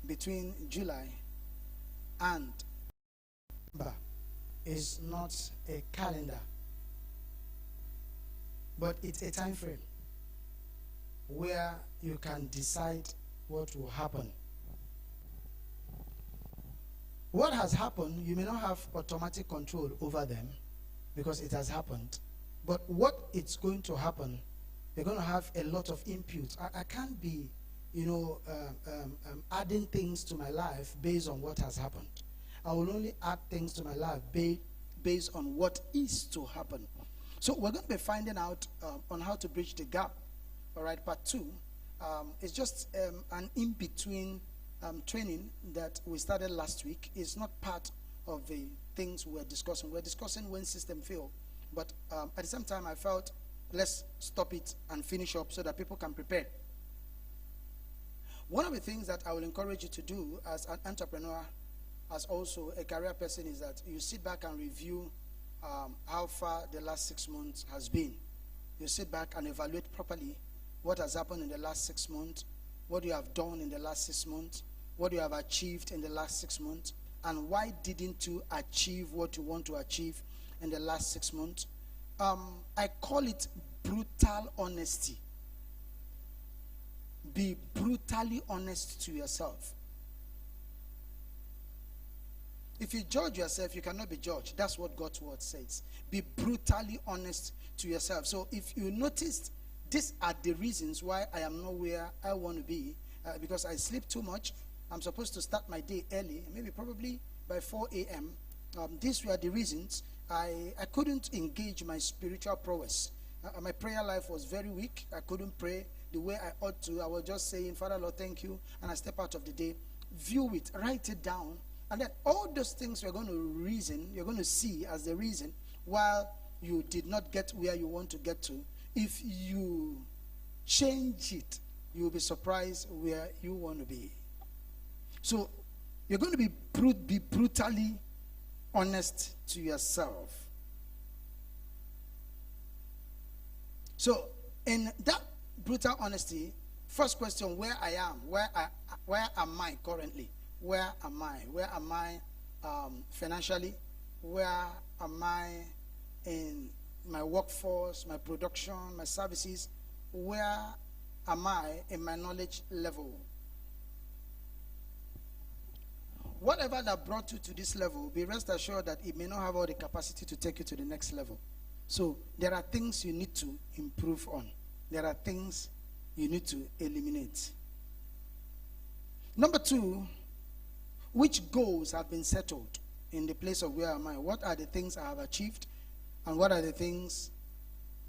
between July and November is not a calendar, but it's a time frame where you can decide what will happen. What has happened, you may not have automatic control over them because it has happened. But what it's going to happen, you're going to have a lot of inputs. I can't be, adding things to my life based on what has happened. I will only add things to my life based on what is to happen. So we're going to be finding out on how to bridge the gap. All right, part 2. It's just an in-between training that we started last week. Is not part of the things we're discussing. We're discussing when system fail, but at the same time I felt let's stop it and finish up so that people can prepare. One of the things that I will encourage you to do as an entrepreneur, as also a career person, is that you sit back and review how far the last 6 months has been. You sit back and evaluate properly what has happened in the last 6 months, what you have done in the last 6 months, what you have achieved in the last 6 months, and why didn't you achieve what you want to achieve in the last 6 months. I call it brutal honesty. Be brutally honest to yourself. If you judge yourself, you cannot be judged. That's what God's word says. Be brutally honest to yourself. So if you noticed, these are the reasons why I am not where I want to be, because I sleep too much. I'm supposed to start my day early, maybe probably by 4 a.m. These were the reasons I couldn't engage my spiritual prowess. My prayer life was very weak. I couldn't pray the way I ought to. I was just saying, Father, Lord, thank you, and I step out of the day. View it, write it down, and then all those things you're going to see as the reason why you did not get where you want to get to. If you change it, you'll be surprised where you want to be. So you're going to be brutally honest to yourself. So in that brutal honesty, first question, where I am, where am I currently? Where am I? Where am I financially? Where am I in my workforce, my production, my services? Where am I in my knowledge level? Whatever that brought you to this level, be rest assured that it may not have all the capacity to take you to the next level. So there are things you need to improve on. There are things you need to eliminate. Number 2, which goals have been settled in the place of where am I? What are the things I have achieved, and what are the things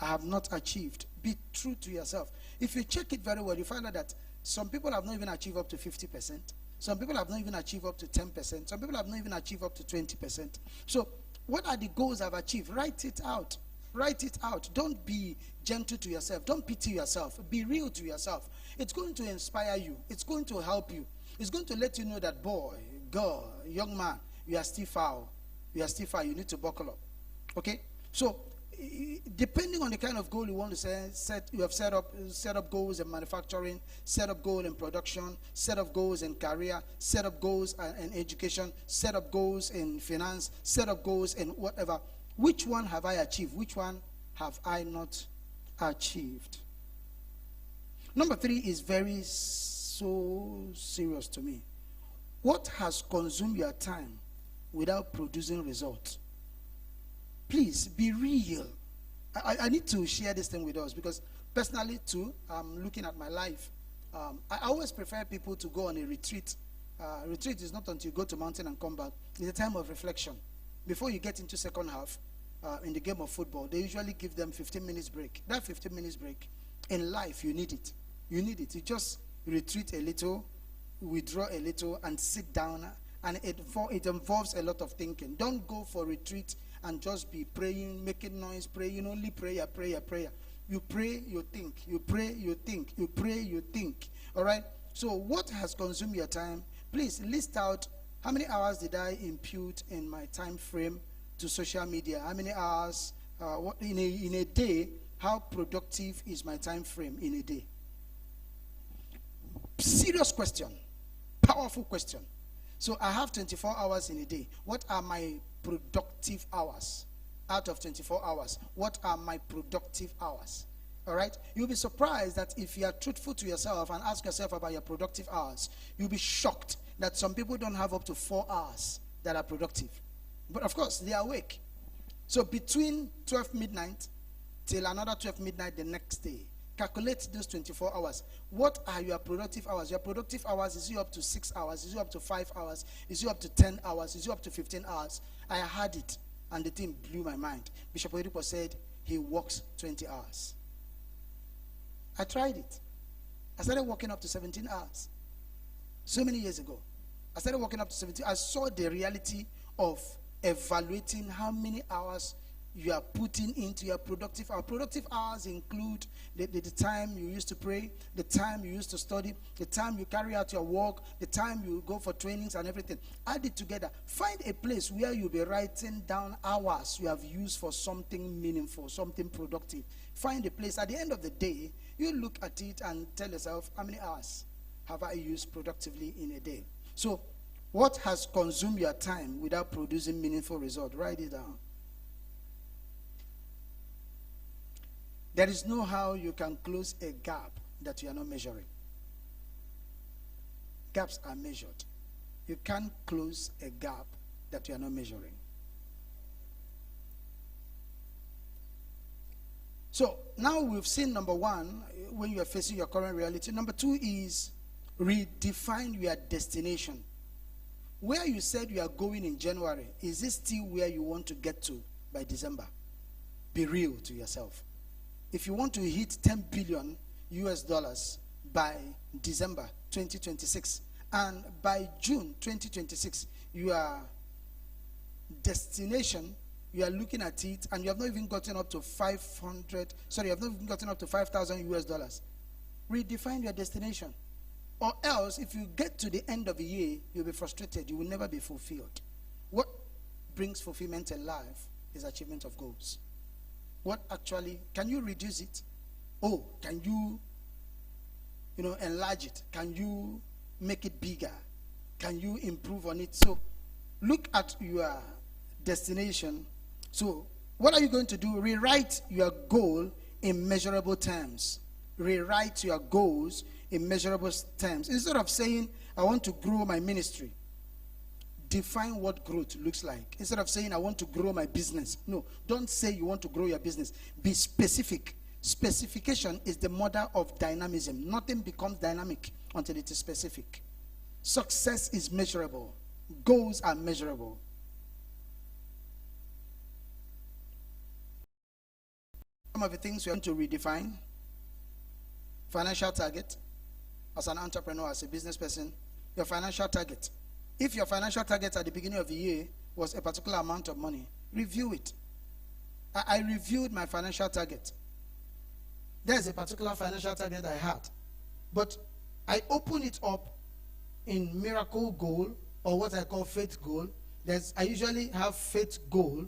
I have not achieved? Be true to yourself. If you check it very well, you find out that some people have not even achieved up to 50%. Some people have not even achieved up to 10%. Some people have not even achieved up to 20%. So what are the goals I've achieved? Write it out. Write it out. Don't be gentle to yourself. Don't pity yourself. Be real to yourself. It's going to inspire you. It's going to help you. It's going to let you know that, boy, girl, young man, you are still foul. You are still foul. You need to buckle up. Okay? So depending on the kind of goal you want to set, you have set up goals in manufacturing, set up goals in production, set up goals in career, set up goals in education, set up goals in finance, set up goals in whatever. Which one have I achieved? Which one have I not achieved? Number 3 is very so serious to me. What has consumed your time without producing results? Please be real. I need to share this thing with us because personally too, looking at my life, I always prefer people to go on a retreat. Retreat is not until you go to mountain and come back. It's a time of reflection. Before you get into second half, in the game of football, they usually give them 15 minutes break. That 15 minutes break, in life, you need it. You need it. You just retreat a little, withdraw a little, and sit down. And it involves a lot of thinking. Don't go for retreat and just be praying, making noise, praying, only prayer. You pray, you think. You pray, you think. You pray, you think. All right? So what has consumed your time? Please list out how many hours did I impute in my time frame to social media? How many hours in a day? How productive is my time frame in a day? Serious question. Powerful question. So I have 24 hours in a day. What are my productive hours? Out of 24 hours, what are my productive hours? All right? You'll be surprised that if you are truthful to yourself and ask yourself about your productive hours, you'll be shocked that some people don't have up to 4 hours that are productive. But of course, they are awake. So between 12 midnight till another 12 midnight the next day, calculate those 24 hours. What are your productive hours? Your productive hours, is you up to 6 hours? Is you up to 5 hours? Is you up to 10 hours? Is you up to 15 hours? I had it, and the thing blew my mind. Bishop Oedipo said he works 20 hours. I tried it. I started working up to 17 hours. So many years ago. I started working up to 17. I saw the reality of evaluating how many hours you are putting into your productive hours. Productive hours include the time you used to pray, the time you used to study, the time you carry out your work, the time you go for trainings and everything. Add it together. Find a place where you'll be writing down hours you have used for something meaningful, something productive. Find a place. At the end of the day, you look at it and tell yourself, how many hours have I used productively in a day? So, what has consumed your time without producing meaningful result? Write it down. There is no how you can close a gap that you are not measuring. Gaps are measured. You can't close a gap that you are not measuring. So now we've seen number one, when you are facing your current reality. Number two is redefine your destination. Where you said you are going in January, is this still where you want to get to by December? Be real to yourself. If you want to hit 10 billion US dollars by December 2026, and by June 2026, your destination, you are looking at it, and you have not even gotten up to 5,000 US dollars. Redefine your destination. Or else, if you get to the end of the year, you'll be frustrated. You will never be fulfilled. What brings fulfillment in life is achievement of goals. What actually, can you reduce it? Oh, can you, enlarge it? Can you make it bigger? Can you improve on it? So, look at your destination. So, what are you going to do? Rewrite your goal in measurable terms. Rewrite your goals in measurable terms. Instead of saying, I want to grow my ministry, define what growth looks like. Instead of saying, I want to grow my business. No, don't say you want to grow your business. Be specific. Specification is the mother of dynamism. Nothing becomes dynamic until it is specific. Success is measurable. Goals are measurable. Some of the things you want to redefine. Financial target. As an entrepreneur, as a business person, your financial target. If your financial target at the beginning of the year was a particular amount of money, review it. I reviewed my financial target. There's a particular financial target I had, but I open it up in miracle goal, or what I call faith goal. I usually have faith goal,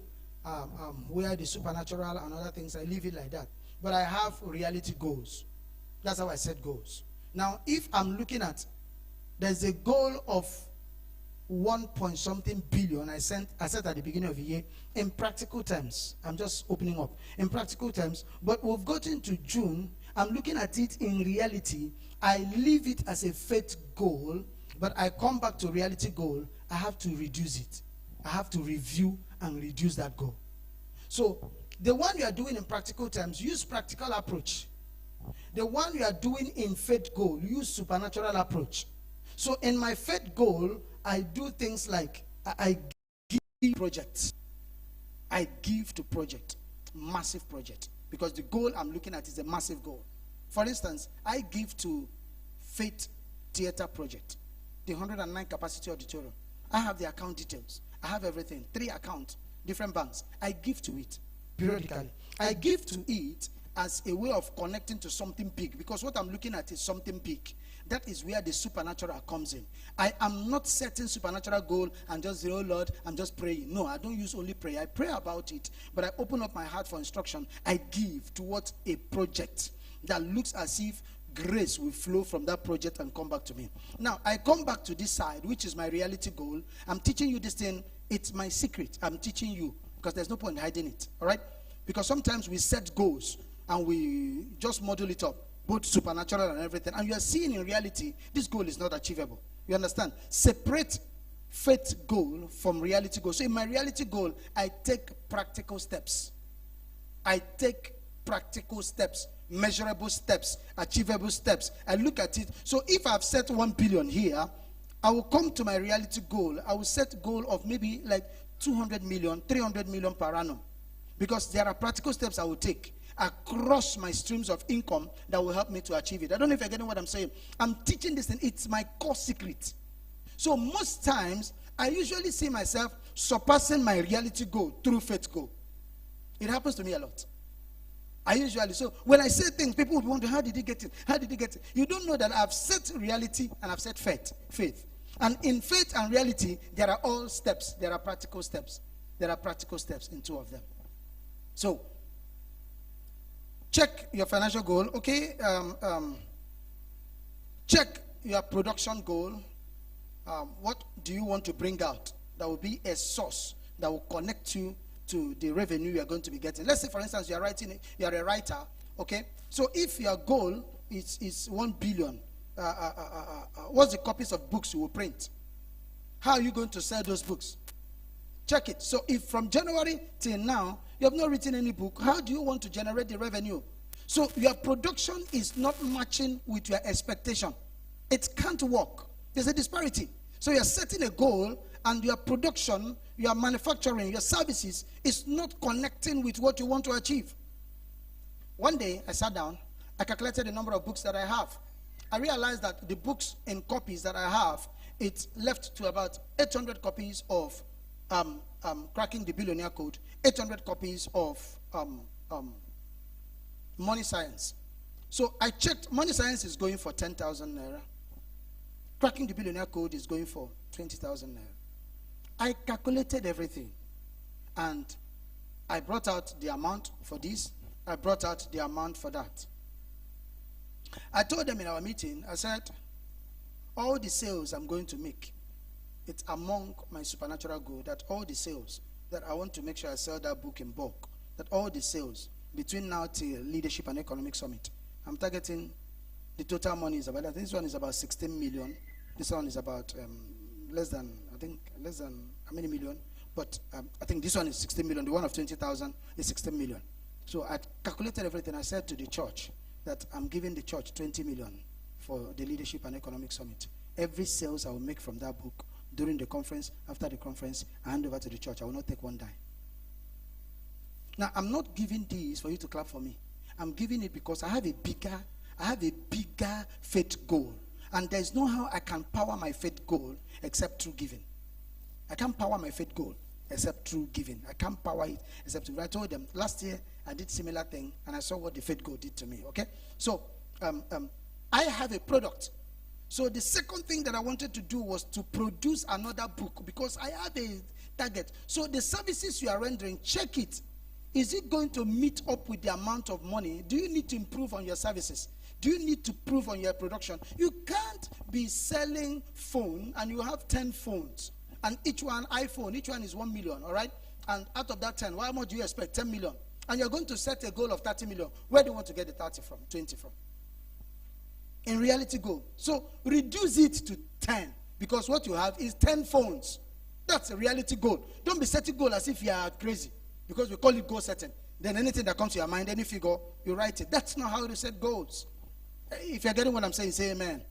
where the supernatural and other things, I leave it like that. But I have reality goals. That's how I set goals. Now, if I'm looking at, there's a goal of 1 point something billion I set at the beginning of the year. In practical terms, I'm just opening up. In practical terms, but we've gotten to June, I'm looking at it in reality. I leave it as a faith goal, but I come back to reality goal. I have to reduce it. I have to review and reduce that goal. So, the one you are doing in practical terms, use practical approach. The one you are doing in faith goal, use supernatural approach. So in my faith goal, I do things like I give projects. I give to project, massive project, because the goal I'm looking at is a massive goal. For instance, I give to Faith Theater Project, the 109 capacity auditorium. I have the account details. I have everything. 3 accounts, different banks. I give to it periodically. I give to it as a way of connecting to something big, because what I'm looking at is something big. That is where the supernatural comes in. I am not setting supernatural goal and just say, oh Lord, I'm just praying. No, I don't use only prayer. I pray about it, but I open up my heart for instruction. I give towards a project that looks as if grace will flow from that project and come back to me. Now, I come back to this side, which is my reality goal. I'm teaching you this thing. It's my secret. I'm teaching you because there's no point in hiding it. All right? Because sometimes we set goals and we just model it up, both supernatural and everything. And you are seeing in reality, this goal is not achievable. You understand? Separate faith goal from reality goal. So in my reality goal, I take practical steps. I take practical steps, measurable steps, achievable steps. I look at it. So if I've set 1 billion here, I will come to my reality goal. I will set a goal of maybe like 200 million, 300 million per annum. Because there are practical steps I will take across my streams of income that will help me to achieve it. I don't know if you're getting what I'm saying. I'm teaching this thing. It's my core secret. So most times, I usually see myself surpassing my reality goal through faith goal. It happens to me a lot. So when I say things, people would wonder, how did he get it? How did he get it? You don't know that I've set reality and I've set faith. And in faith and reality, there are all steps. There are practical steps. There are practical steps in two of them. So, check your financial goal, okay? Check your production goal. What do you want to bring out? That will be a source that will connect you to the revenue you are going to be getting. Let's say, for instance, you are a writer, okay? So if your goal is 1 billion, what's the copies of books you will print? How are you going to sell those books? Check it. So if from January till now, you have not written any book, how do you want to generate the revenue? So your production is not matching with your expectation. It can't work. There's a disparity. So you're setting a goal and your production, your manufacturing, your services is not connecting with what you want to achieve. One day, I sat down, I calculated the number of books that I have. I realized that the books in copies that I have, it's left to about 800 copies of Cracking the Billionaire Code, 800 copies of Money Science. So I checked, Money Science is going for 10,000 naira. Cracking the Billionaire Code is going for 20,000 naira. I calculated everything and I brought out the amount for this. I brought out the amount for that. I told them in our meeting, I said, all the sales I'm going to make, it's among my supernatural goal that all the sales that I want to make sure I sell that book in bulk, that all the sales between now till Leadership and Economic Summit, I'm targeting the total money is about, I think this one is about 16 million. This one is about less than how many million? But I think this one is 16 million. The one of 20,000 is 16 million. So I calculated everything. I said to the church that I'm giving the church 20 million for the Leadership and Economic Summit. Every sales I will make from that book during the conference, after the conference, I hand over to the church. I will not take one dime. Now, I'm not giving this for you to clap for me. I'm giving it because I have a bigger faith goal. And there's no how I can power my faith goal except through giving. I can't power my faith goal except through giving. I can't power it except through. I told them last year I did similar thing and I saw what the faith goal did to me. Okay, so I have a product. So the second thing that I wanted to do was to produce another book because I have a target. So the services you are rendering, check it. Is it going to meet up with the amount of money? Do you need to improve on your services? Do you need to improve on your production? You can't be selling phone and you have 10 phones and each one iPhone, each one is 1 million, all right? And out of that 10, how much do you expect? 10 million. And you're going to set a goal of 30 million. Where do you want to get the 30 from, 20 from? In reality goal. So reduce it to 10 because what you have is 10 phones. That's a reality goal. Don't be setting goal as if you are crazy because we call it goal setting. Then anything that comes to your mind, any figure, you write it. That's not how you set goals. If you're getting what I'm saying, say amen.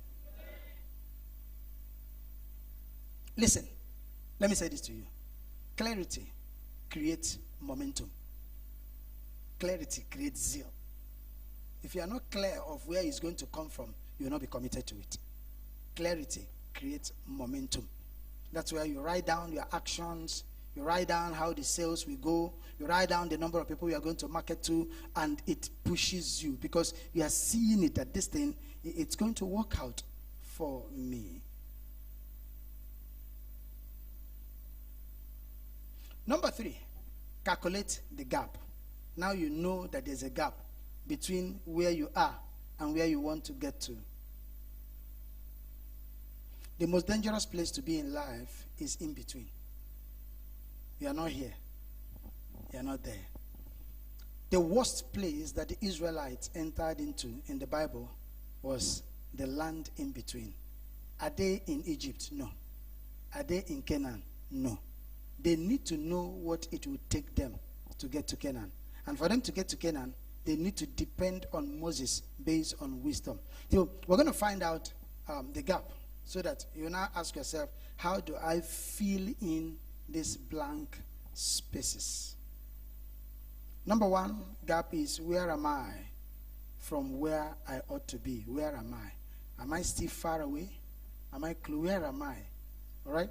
Listen, let me say this to you. Clarity creates momentum. Clarity creates zeal. If you are not clear of where it's going to come from, you will not be committed to it. Clarity creates momentum. That's where you write down your actions, you write down how the sales will go, you write down the number of people you are going to market to, and it pushes you because you are seeing it that this thing, it's going to work out for me. Number 3, calculate the gap. Now you know that there's a gap between where you are and where you want to get to. The most dangerous place to be in life is in between. You are not here. You are not there. The worst place that the Israelites entered into in the Bible was the land in between. Are they in Egypt? No. Are they in Canaan? No. They need to know what it would take them to get to Canaan. And for them to get to Canaan, they need to depend on Moses based on wisdom. So we're going to find out the gap so that you now ask yourself, how do I fill in these blank spaces? Number one gap is, where am I from where I ought to be? Where am I? Am I still far away? Am I close? Where am I? All right?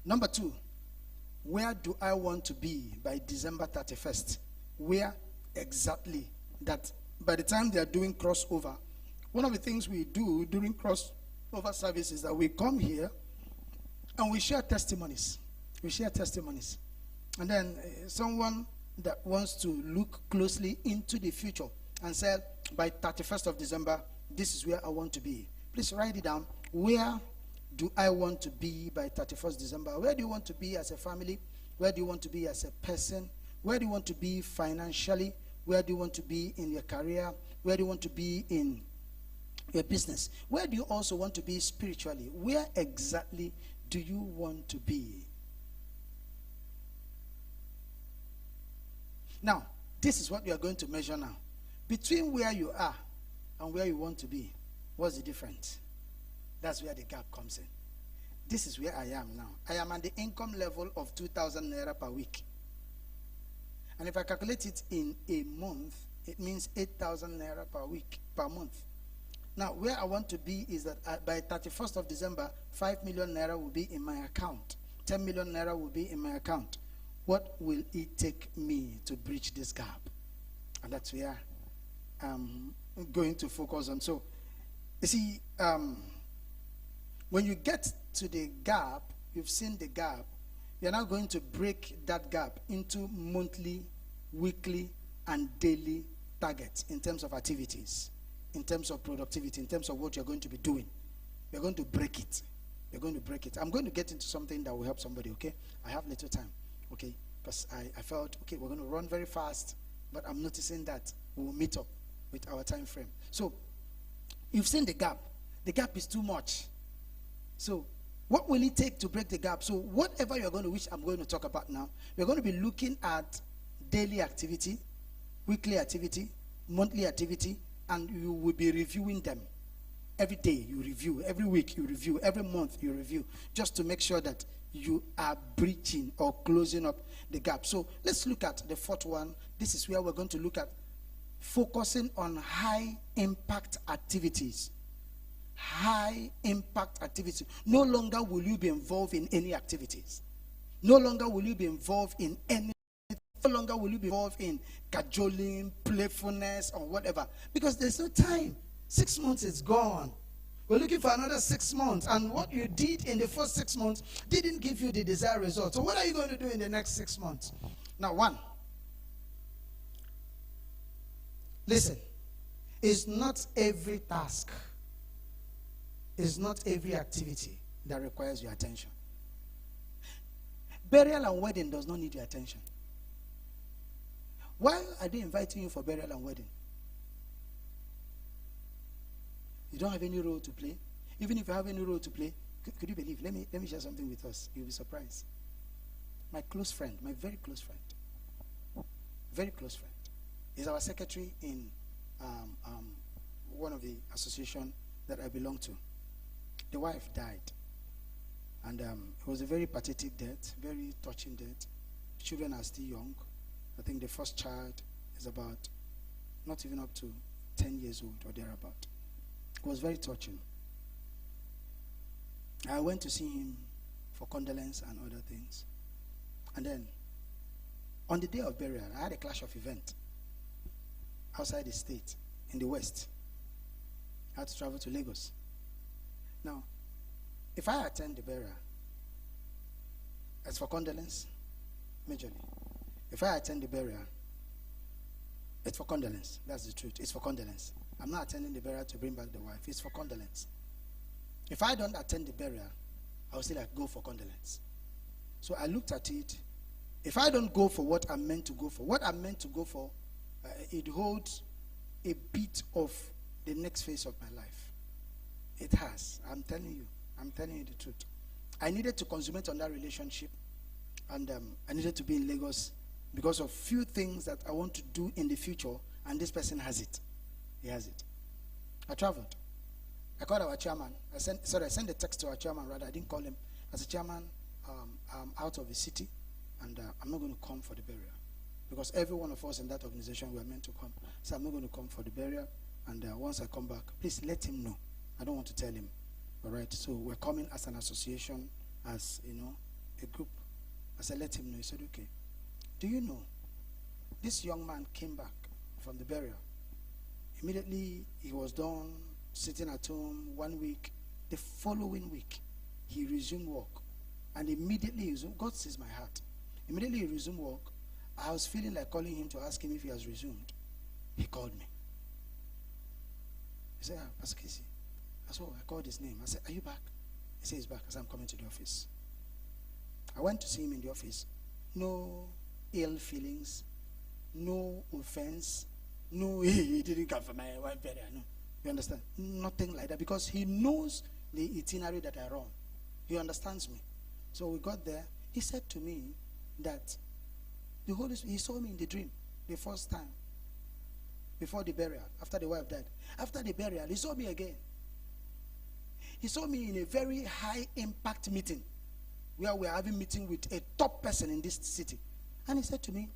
Number two, where do I want to be by December 31st? Where exactly? That by the time they are doing crossover, one of the things we do during crossover service is that we come here and we share testimonies. We share testimonies. And then someone that wants to look closely into the future and say, by 31st of December, this is where I want to be. Please write it down. Where do I want to be by 31st December? Where do you want to be as a family? Where do you want to be as a person? Where do you want to be financially? Where do you want to be in your career? Where do you want to be in your business? Where do you also want to be spiritually? Where exactly do you want to be? Now, this is what we are going to measure now. Between where you are and where you want to be, what's the difference? That's where the gap comes in. This is where I am now. I am at the income level of 2,000 naira per week. And if I calculate it in a month, it means 8,000 naira per week, per month. Now, where I want to be is that by 31st of December, 5 million naira will be in my account. 10 million naira will be in my account. What will it take me to bridge this gap? And that's where I'm going to focus on. So, you see, when you get to the gap, you've seen the gap, you're now going to break that gap into monthly, weekly, and daily targets in terms of activities, in terms of productivity, in terms of what you're going to be doing. You're going to break it. You're going to break it. I'm going to get into something that will help somebody, okay? I have little time, okay? Because I felt, okay, we're going to run very fast, but I'm noticing that we'll meet up with our time frame. So, you've seen the gap. The gap is too much. So, what will it take to break the gap? So, whatever you're going to, which I'm going to talk about now, we're going to be looking at daily activity, weekly activity, monthly activity, and you will be reviewing them. Every day you review, every week you review, every month you review, just to make sure that you are breaching or closing up the gap. So, let's look at the fourth one. This is where we're going to look at focusing on high impact activities. High impact activities. No longer will you be involved in any activities. No longer will you be involved in any. No longer will you be involved in cajoling, playfulness, or whatever. Because there's no time. 6 months is gone. We're looking for another 6 months. And what you did in the first 6 months didn't give you the desired result. So what are you going to do in the next 6 months? Now, one. Listen. It's not every task. It's not every activity that requires your attention. Burial and wedding does not need your attention. Why are they inviting you for burial and wedding? You don't have any role to play. Even if you have any role to play, could you believe? Let me share something with us. You'll be surprised. My close friend, my very close friend, is our secretary in one of the association that I belong to. The wife died, and it was a very pathetic death, very touching death. Children are still young. I think the first child is about not even up to 10 years old or thereabout. It was very touching. I went to see him for condolence and other things. And then, on the day of burial, I had a clash of event outside the state, in the west. I had to travel to Lagos. Now, if I attend the burial, as for condolence, majorly, if I attend the burial, It's for condolence. That's the truth. It's for condolence. I'm not attending the burial to bring back the wife. It's for condolence. If I don't attend the burial, I'll say like, go for condolence. So I looked at it. If I don't go for what I'm meant to go for, it holds a bit of the next phase of my life. It has. I'm telling you the truth. I needed to consummate on that relationship, and I needed to be in Lagos because of few things that I want to do in the future, and this person has it. He has it. I traveled. I called our chairman. I sent a text to our chairman, rather. I didn't call him. I said, Chairman, I'm out of the city, and I'm not going to come for the burial. Because every one of us in that organization were meant to come. So I'm not going to come for the burial, and once I come back, please let him know. I don't want to tell him. All right? So we're coming as an association, as, a group. I said, let him know. He said, okay. Do you know, this young man came back from the burial. Immediately, he was done sitting at home 1 week. The following week, he resumed work. And immediately, God sees my heart. Immediately, he resumed work. I was feeling like calling him to ask him if he has resumed. He called me. He said, Pastor Casey. I said, I called his name. I said, are you back? He said, he's back. I said, I'm coming to the office. I went to see him in the office. No ill feelings. No offense. No, he didn't come for my wife burial. No. You understand? Nothing like that. Because he knows the itinerary that I run. He understands me. So we got there. He said to me that the Holy Spirit, he saw me in the dream the first time. Before the burial, after the wife died. After the burial, he saw me again. He saw me in a very high impact meeting where we are having meeting with a top person in this city. And he said to me,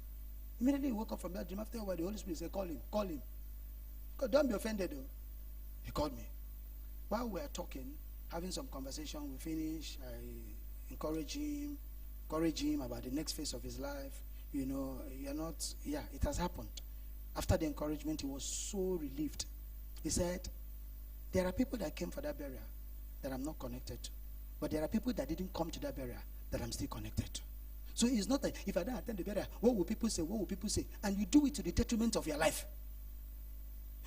immediately he woke up from that dream. After a while, the Holy Spirit said, call him. Don't be offended though. He called me. While we are talking, having some conversation, we finish. I encourage him about the next phase of his life. It has happened. After the encouragement, he was so relieved. He said, there are people that came for that burial that I'm not connected to. But there are people that didn't come to that burial that I'm still connected to. So it's not that if I don't attend the burial, what will people say? What will people say? And you do it to the detriment of your life.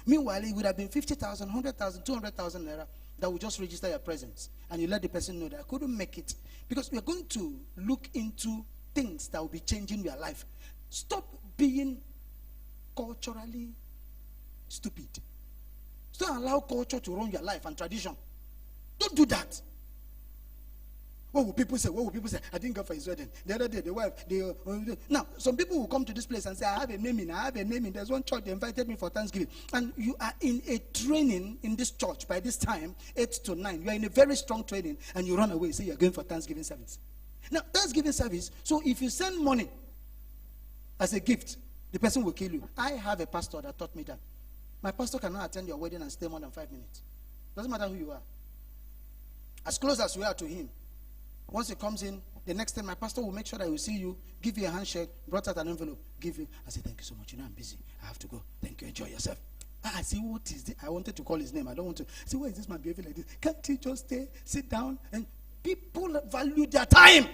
Meanwhile, it would have been 50,000, 100,000, 200,000 naira that would just register your presence. And you let the person know that I couldn't make it. Because we are going to look into things that will be changing your life. Stop being culturally stupid. Don't allow culture to run your life and tradition. Don't do that. What will people say? What will people say? I didn't go for his wedding. The other day, the wife. Now, some people will come to this place and say, I have a naming. There's one church, they invited me for Thanksgiving. And you are in a training in this church by this time, 8 to 9. You are in a very strong training, and you run away, say you're going for Thanksgiving service. Now, Thanksgiving service, so if you send money as a gift, the person will kill you. I have a pastor that taught me that. My pastor cannot attend your wedding and stay more than 5 minutes. Doesn't matter who you are. As close as we are to him. Once he comes in, the next time my pastor will make sure that he will see you, give you a handshake, brought out an envelope, give you. I say, thank you so much. I'm busy. I have to go. Thank you. Enjoy yourself. I see, what is this? I wanted to call his name. I don't want to. See, why is this man behaving like this? Can't he just stay, sit down? And people value their time.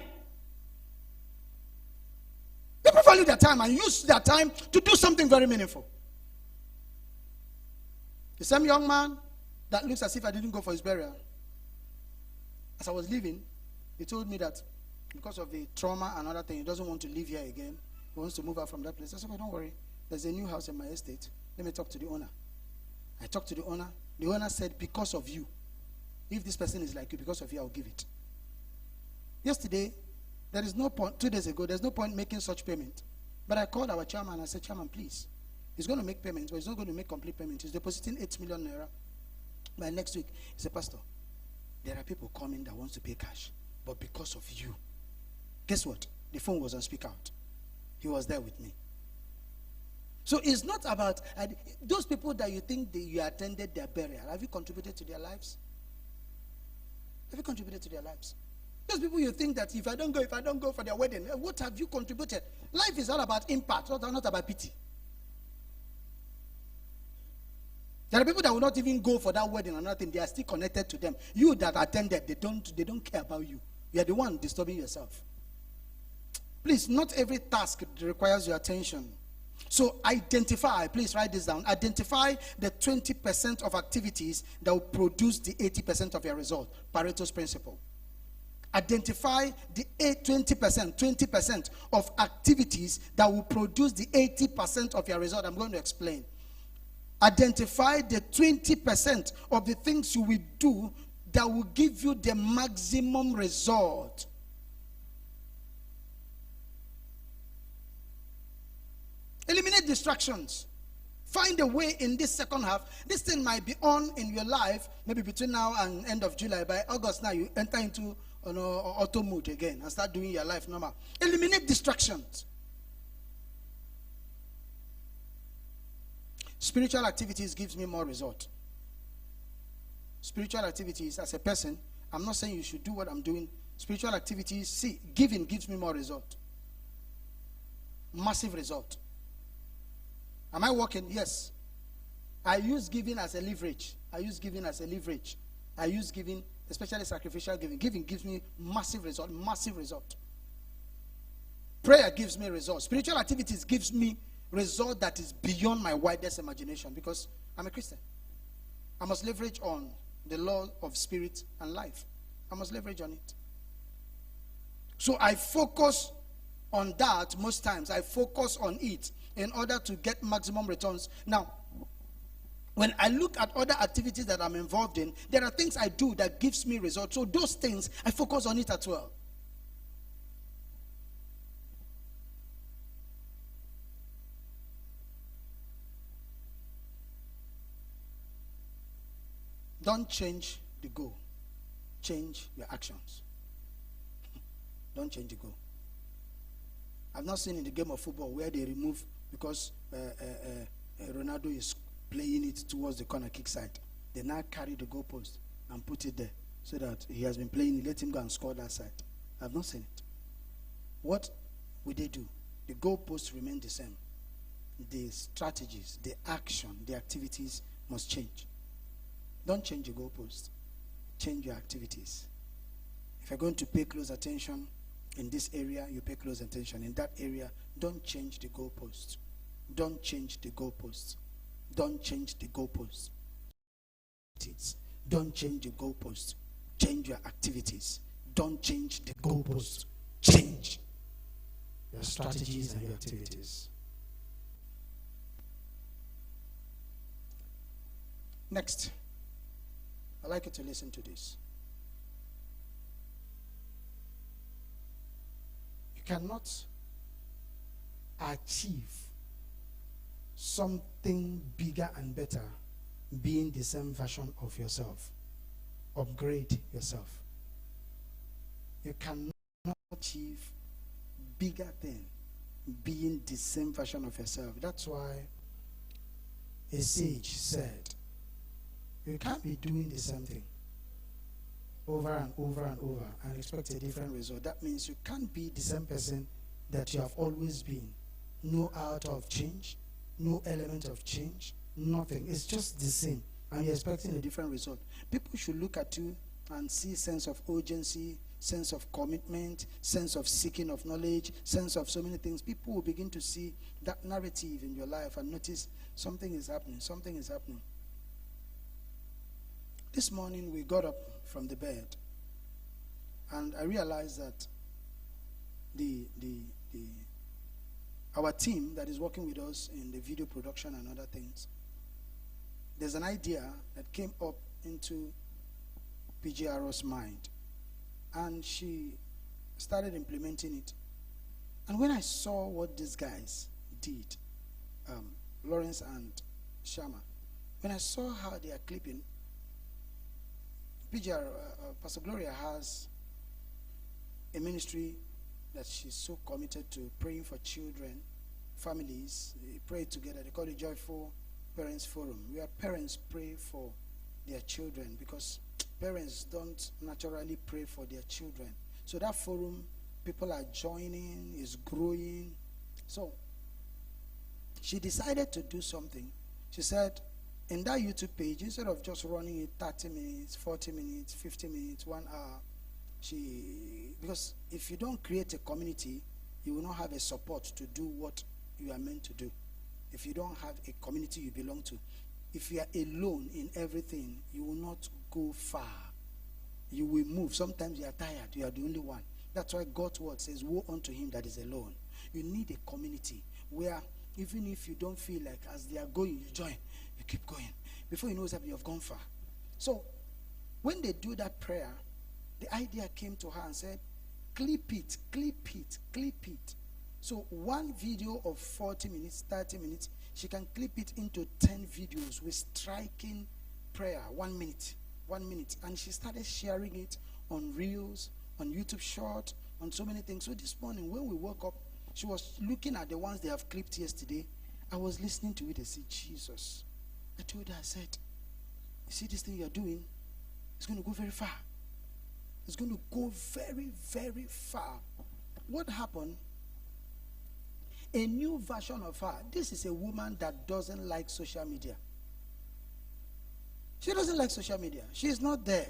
People value their time and use their time to do something very meaningful. The same young man that looks as if I didn't go for his burial. As I was leaving, he told me that because of the trauma and other things, he doesn't want to live here again. He wants to move out from that place. I said, oh, don't worry. There's a new house in my estate. Let me talk to the owner. I talked to the owner. The owner said, because of you. If this person is like you, because of you, I'll give it. Yesterday, there is no point, 2 days ago, there's no point making such payment. But I called our chairman and I said, Chairman, please. He's going to make payments, but he's not going to make complete payments. He's depositing 8 million naira by next week. He said, Pastor, there are people coming that wants to pay cash. But because of you, guess what? The phone was on speak out. He was there with me. So it's not about those people that you think that you attended their burial. Have you contributed to their lives? Have you contributed to their lives? Those people you think that if I don't go for their wedding, what have you contributed? Life is all about impact, not about pity. There are people that will not even go for that wedding or nothing. They are still connected to them. You that attended, they don't care about you. You are the one disturbing yourself. Please, not every task requires your attention. So identify, please write this down. Identify the 20% of activities that will produce the 80% of your result. Pareto's principle. Identify the 20% of activities that will produce the 80% of your result. I'm going to explain. Identify the 20% of the things you will do that will give you the maximum result. Eliminate distractions. Find a way in this second half. This thing might be on in your life, maybe between now and end of July. By August now, you enter into auto mode again and start doing your life normal. Eliminate distractions. Spiritual activities gives me more result. Spiritual activities as a person, I'm not saying you should do what I'm doing. Spiritual activities, see, giving gives me more result. Massive result. Am I working? Yes. I use giving as a leverage. I use giving, especially sacrificial giving. Giving gives me massive result. Massive result. Prayer gives me result. Spiritual activities gives me result that is beyond my widest imagination, because I'm a Christian. I must leverage on the law of spirit and life. I must leverage on it. So I focus on that most times. I focus on it in order to get maximum returns. Now, when I look at other activities that I'm involved in, there are things I do that gives me results. So those things, I focus on it as well. Don't change the goal. Change your actions. Don't change the goal. I've not seen in the game of football where they remove, because Ronaldo is playing it towards the corner kick side. They now carry the goalpost and put it there so that he has been playing it. Let him go and score that side. I've not seen it. What will they do? The goalposts remain the same. The strategies, the action, the activities must change. Don't change your goalpost. Change your activities. If you're going to pay close attention in this area, you pay close attention. In that area, don't change the goalpost. Don't change the goalpost. Don't change the goalpost. Don't change the goalpost. Change your activities. Don't change the goalpost. Change your strategies and your activities. Next, I'd like you to listen to this. You cannot achieve something bigger and better being the same version of yourself. Upgrade yourself. You cannot achieve bigger thing being the same version of yourself. That's why a sage said, you can't be doing the same thing over and over and over and expect a different result. That means you can't be the same person that you have always been. No out of change, no element of change, nothing. It's just the same, and you're expecting a different result. People should look at you and see sense of urgency, sense of commitment, sense of seeking of knowledge, sense of so many things. People will begin to see that narrative in your life and notice something is happening, something is happening. This morning we got up from the bed and I realized that our team that is working with us in the video production and other things, there's an idea that came up into PGRO's mind, and she started implementing it. And when I saw what these guys did, Lawrence and Shama, when I saw how they are clipping, Pastor Gloria has a ministry that she's so committed to, praying for children, families. They pray together. They call it Joyful Parents Forum. Where parents pray for their children, because parents don't naturally pray for their children. So that forum, people are joining, is growing. So she decided to do something. She said, in that YouTube page, instead of just running it 30 minutes, 40 minutes, 50 minutes, 1 hour, because if you don't create a community, you will not have a support to do what you are meant to do. if you don't have a community you belong to, if you are alone in everything, you will not go far. You will move. Sometimes you are tired. You are the only one. That's why God's word says, woe unto him that is alone. You need a community where even if you don't feel like as they are going, you join. You keep going. Before you know what's happening, you have gone far. So when they do that prayer, the idea came to her and said, clip it, clip it, clip it. So one video of 40 minutes, 30 minutes, she can clip it into 10 videos with striking prayer, 1 minute, 1 minute. And she started sharing it on Reels, on YouTube Short, on so many things. So this morning when we woke up, she was looking at the ones they have clipped yesterday. I was listening to it and said, Jesus. I told her, I said, you see this thing you're doing? It's going to go very far. It's going to go very, very far. What happened? A new version of her. This is a woman that doesn't like social media. She doesn't like social media. She's not there.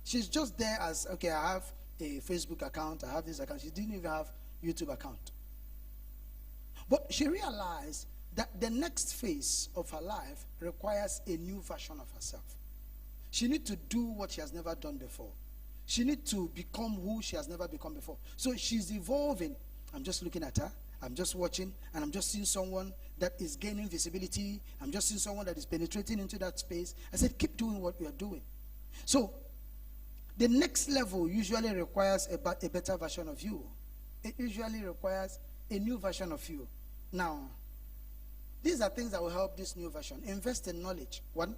She's just there as, okay, I have a Facebook account, I have this account. She didn't even have YouTube account. But she realized that the next phase of her life requires a new version of herself. She needs to do what she has never done before. She needs to become who she has never become before. So she's evolving. I'm just looking at her. I'm just watching, and I'm just seeing someone that is gaining visibility. I'm just seeing someone that is penetrating into that space. I said, keep doing what you are doing. So the next level usually requires a better version of you. It usually requires a new version of you. Now, these are things that will help this new version. Invest in knowledge. One,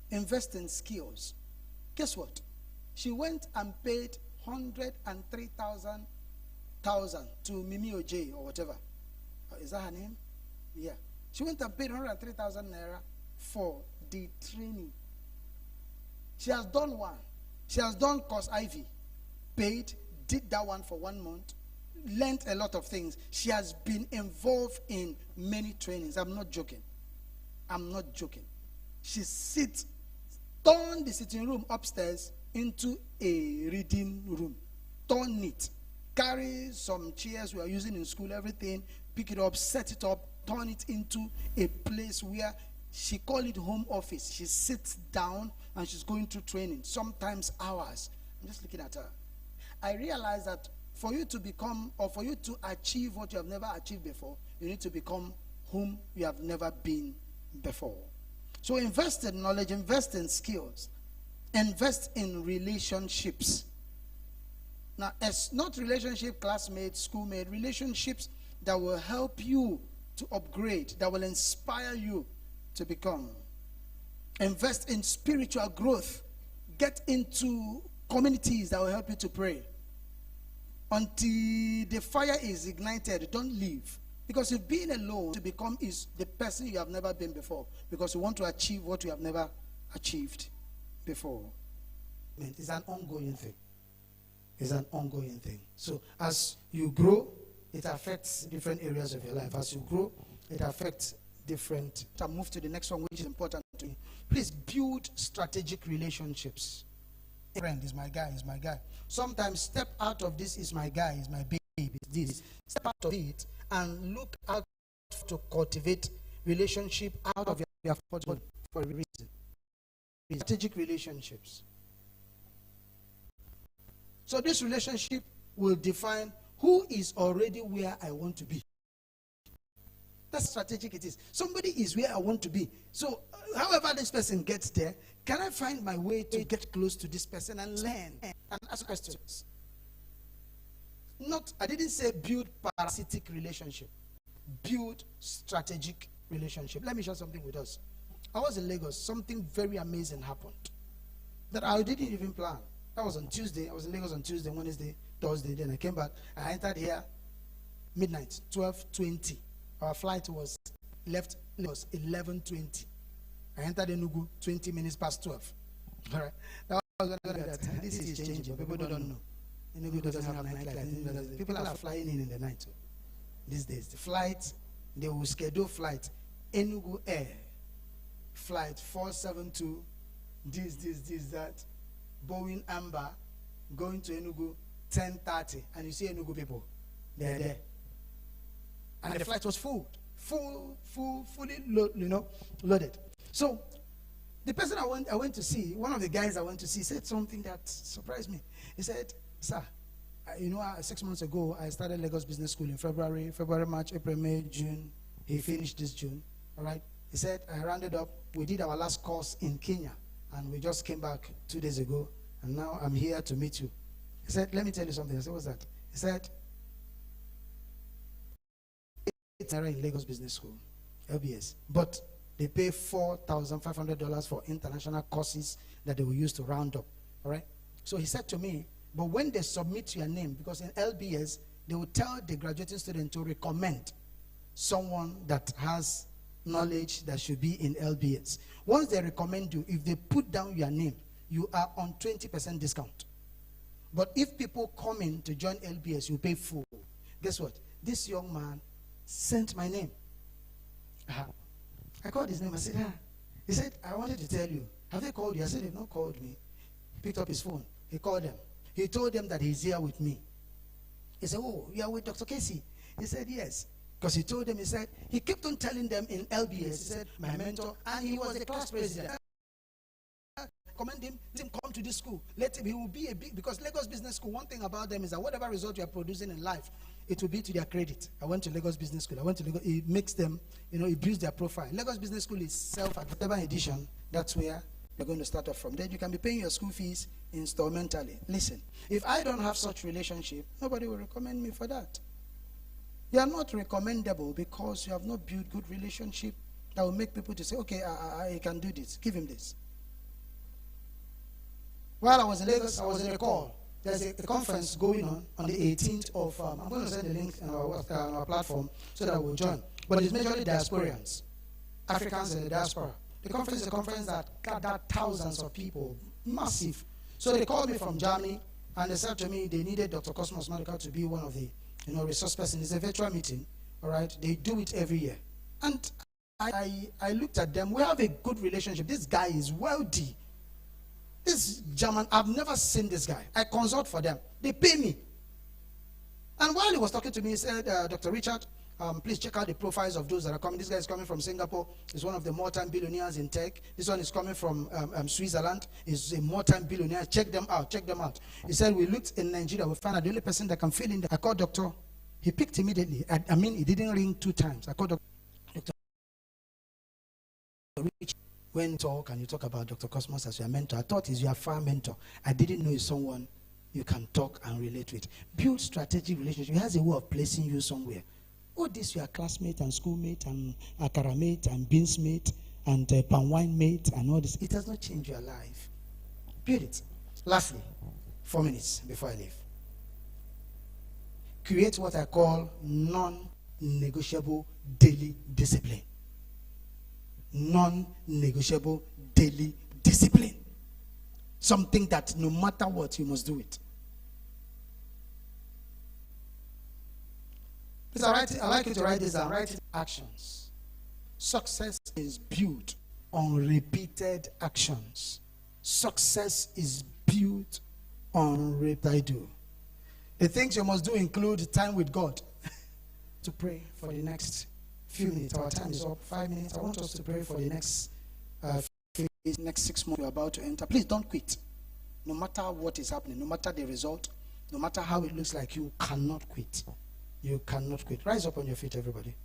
invest in skills. Guess what? She went and paid 103,000 to Mimi Oj or whatever. Is that her name? Yeah. She went and paid 103,000 naira for the training. She has done one. She has done course Ivy. Paid, did that one for 1 month, learned a lot of things. She has been involved in many trainings. I'm not joking. I'm not joking. She turned the sitting room upstairs into a reading room. Turn it. Carry some chairs we are using in school, everything, pick it up, set it up, turn it into a place where she call it home office. She sits down and she's going through training, sometimes hours. I'm just looking at her. I realize that for you to become, or for you to achieve what you have never achieved before, you need to become whom you have never been before. So invest in knowledge, invest in skills, invest in relationships. Now, it's not relationship, classmates, schoolmate, relationships that will help you to upgrade, that will inspire you to become. Invest in spiritual growth. Get into communities that will help you to pray. Until the fire is ignited, don't leave. Because if being alone to become is the person you have never been before. Because you want to achieve what you have never achieved before. It's an ongoing thing. It's an ongoing thing. So as you grow, it affects different areas of your life. As you grow, it affects different. I'll move to the next one, which is important to me. Please build strategic relationships. Friend is my guy, is my guy. Sometimes step out of this is my guy, is my babe, is this. Step out of it and look out to cultivate relationship out of your comfort for a reason. Strategic relationships. So this relationship will define who is already where I want to be. That's strategic it is. Somebody is where I want to be. So however this person gets there, can I find my way to get close to this person and learn and ask questions? I didn't say build parasitic relationship. Build strategic relationship. Let me share something with us. I was in Lagos. Something very amazing happened that I didn't even plan. That was on Tuesday. I was in Lagos on Tuesday, Wednesday, Thursday. Then I came back. I entered here midnight, 12:20. Our flight was left Lagos 11:20. I entered Enugu 20 minutes past 12. All right. That was when I got that. This is changing. People don't know. Enugu doesn't have nightlife. People are flying in the night these days. The flight, they will schedule flight. Enugu Air flight 472. This, that. Boeing Amber going to Enugu 10:30, and you see Enugu people, they're there. And the flight was full. fully loaded. So the person I went to see, one of the guys I went to see, said something that surprised me. He said, "Sir, 6 months ago, I started Lagos Business School in February, March, April, May, June. He finished this June, all right? He said, I rounded up. We did our last course in Kenya, and we just came back 2 days ago, and now I'm here to meet you." He said, "Let me tell you something." I said, "What's that?" He said, "It's in Lagos Business School, LBS, but they pay $4,500 for international courses that they will use to round up, all right?" So he said to me, "But when they submit your name, because in LBS, they will tell the graduating student to recommend someone that has knowledge that should be in LBS. Once they recommend you, if they put down your name, you are on 20% discount. But if people come in to join LBS, you pay full." Guess what? This young man sent my name. I called his name. I said, He said, "I wanted to tell you. Have they called you?" I said, "They've not called me." He picked up his phone. He called them. He told them that he's here with me. He said, "Oh, you are with Dr. Casey?" He said, "Yes." Because he told them, he said, he kept on telling them in LBS, he said, "My mentor," and he was the class president. Recommend him come to this school. Let him, he will be a big, because Lagos Business School, one thing about them is that whatever result you are producing in life, it will be to their credit. I went to Lagos Business School. It makes them, it builds their profile. Lagos Business School is self-whatever edition. That's where you're going to start off from. Then you can be paying your school fees instrumentally. Listen, if I don't have such relationship, nobody will recommend me for that. You are not recommendable because you have not built good relationship that will make people to say, "Okay, I can do this. Give him this." While I was in Lagos, I was in a call. There's a conference going on the 18th of, I'm going to send the link on our platform so that we'll join. But it's majorly diasporians, Africans in the diaspora. The conference is a conference that gathered thousands of people, massive. So they called me from Germany, and they said to me they needed Dr. Cosmos Medical to be one of the resource persons. It's a virtual meeting, all right? They do it every year. And I looked at them. We have a good relationship. This guy is wealthy. This German, I've never seen this guy. I consult for them. They pay me. And while he was talking to me, he said, "Dr. Richard, please check out the profiles of those that are coming." This guy is coming from Singapore. He's one of the more-time billionaires in tech. This one is coming from Switzerland. He's a more-time billionaire. Check them out. Check them out. He said, "We looked in Nigeria. We found out the only person that can fill in. I called Doctor. He picked immediately. I mean, he didn't ring 2 times. I called Dr. Richard. When can you talk about Dr. Cosmos as your mentor? I thought he's your far mentor. I didn't know he's someone you can talk and relate with. Build strategic relationship. He has a way of placing you somewhere. Oh, this your classmate and schoolmate and akara mate and beans mate and palm wine mate and all this. It does not change your life. Build it. Lastly, 4 minutes before I leave. Create what I call non-negotiable daily discipline. Non-negotiable daily discipline. Something that no matter what, you must do it. Please, I like you to write this down. Write it. Actions. Success is built on repeated actions. Success is built on repeated. The things you must do include time with God. To pray for the next few minutes. Our time is up. 5 minutes. I want us to pray for the next 6 months you're about to enter. Please don't quit. No matter what is happening, no matter the result, no matter how it looks like, you cannot quit. You cannot quit. Rise up on your feet, everybody.